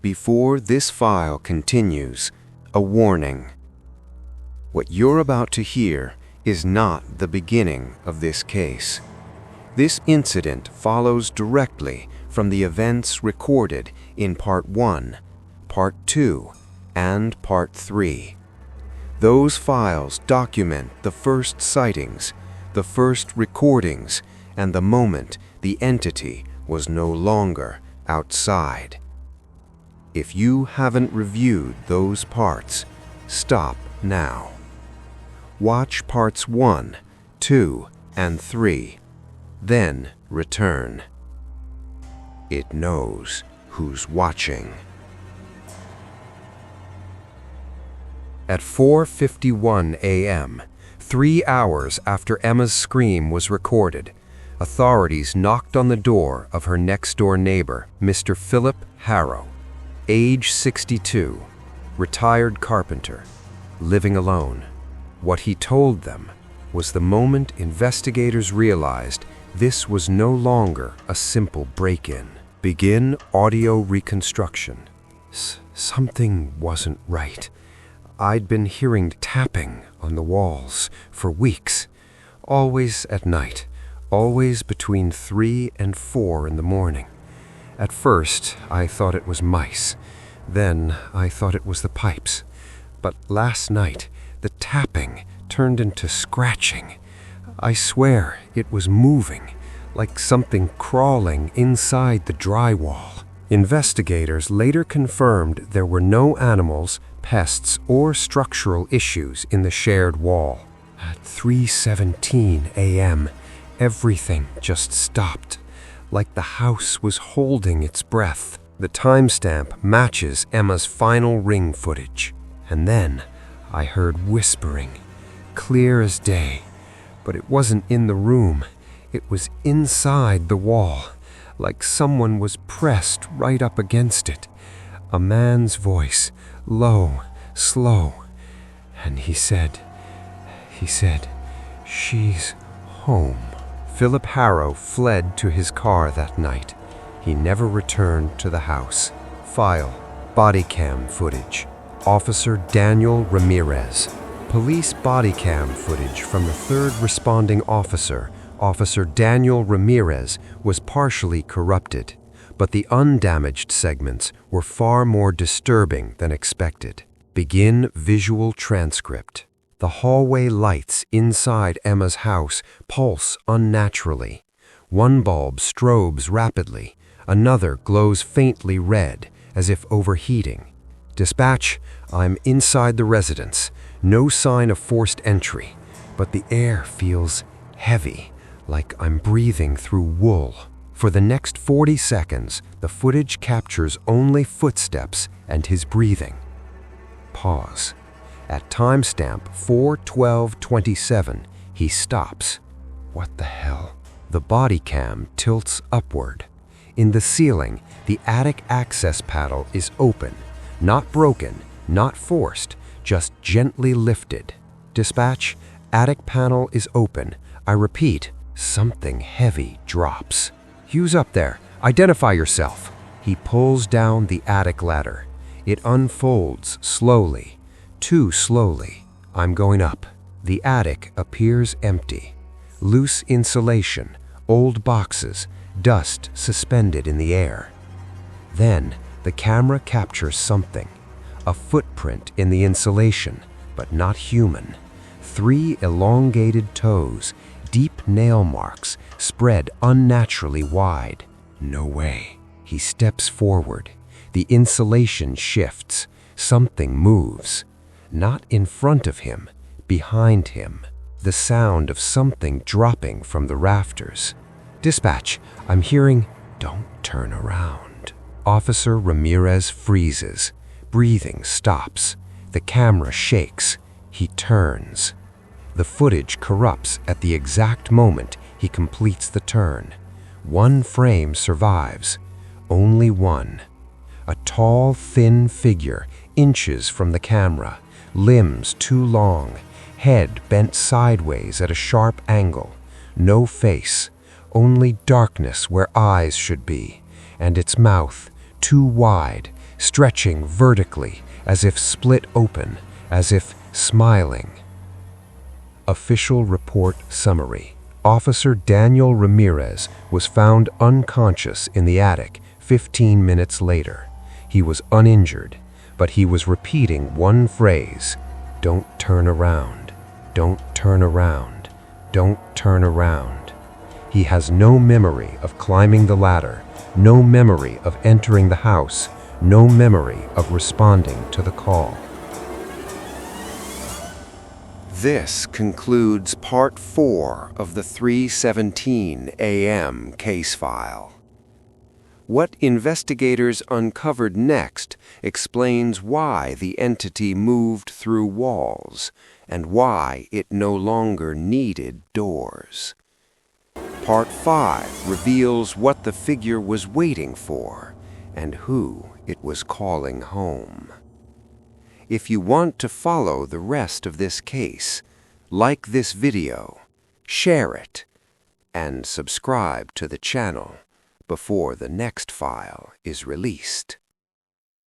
Before this file continues, a warning. What you're about to hear is not the beginning of this case. This incident follows directly from the events recorded in Part 1, Part 2, and Part 3. Those files document the first sightings, the first recordings, and the moment the entity was no longer outside. If you haven't reviewed those parts, stop now. Watch Parts 1, 2, and 3, then return. It knows who's watching. At 4:51 a.m., 3 hours after Emma's scream was recorded, authorities knocked on the door of her next-door neighbor, Mr. Philip Harrow, age 62, retired carpenter, living alone. What he told them was the moment investigators realized this was no longer a simple break-in. Begin audio reconstruction. Something wasn't right. I'd been hearing tapping on the walls for weeks, always at night, always between 3 and 4 in the morning. At first, I thought it was mice. Then I thought it was the pipes. But last night, the tapping turned into scratching. I swear it was moving, like something crawling inside the drywall. Investigators later confirmed there were no animals, pests, or structural issues in the shared wall. At 3:17 a.m., everything just stopped, like the house was holding its breath. The timestamp matches Emma's final ring footage. And then I heard whispering, clear as day, but it wasn't in the room. It was inside the wall, like someone was pressed right up against it. A man's voice, low, slow, and he said, "She's home." Philip Harrow fled to his car that night. He never returned to the house. File, bodycam footage. Officer Daniel Ramirez. Police bodycam footage from the third responding officer, Officer Daniel Ramirez, was partially corrupted, but the undamaged segments were far more disturbing than expected. Begin visual transcript. The hallway lights inside Emma's house pulse unnaturally. One bulb strobes rapidly. Another glows faintly red, as if overheating. Dispatch, I'm inside the residence. No sign of forced entry, but the air feels heavy, like I'm breathing through wool. For the next 40 seconds, the footage captures only footsteps and his breathing. Pause. At timestamp 4:12:27, he stops. What the hell? The body cam tilts upward. In the ceiling, the attic access panel is open, not broken, not forced, just gently lifted. Dispatch, attic panel is open. I repeat, something heavy drops. Who's up there? Identify yourself. He pulls down the attic ladder. It unfolds slowly. Too slowly. I'm going up. The attic appears empty. Loose insulation, old boxes, dust suspended in the air. Then the camera captures something. A footprint in the insulation, but not human. 3 elongated toes, deep nail marks, spread unnaturally wide. No way. He steps forward. The insulation shifts. Something moves. Not in front of him, behind him. The sound of something dropping from the rafters. Dispatch, I'm hearing, don't turn around. Officer Ramirez freezes. Breathing stops. The camera shakes. He turns. The footage corrupts at the exact moment he completes the turn. One frame survives. Only one. A tall, thin figure, inches from the camera. Limbs too long, head bent sideways at a sharp angle, no face, only darkness where eyes should be, and its mouth too wide, stretching vertically, as if split open, as if smiling. Official Report Summary. Officer Daniel Ramirez was found unconscious in the attic 15 minutes later. He was uninjured, but he was repeating one phrase: "Don't turn around, don't turn around, don't turn around." He has no memory of climbing the ladder, no memory of entering the house, no memory of responding to the call. This concludes Part 4 of the 3:17 a.m. case file. What investigators uncovered next explains why the entity moved through walls and why it no longer needed doors. Part 5 reveals what the figure was waiting for and who it was calling home. If you want to follow the rest of this case, like this video, share it, and subscribe to the channel before the next file is released.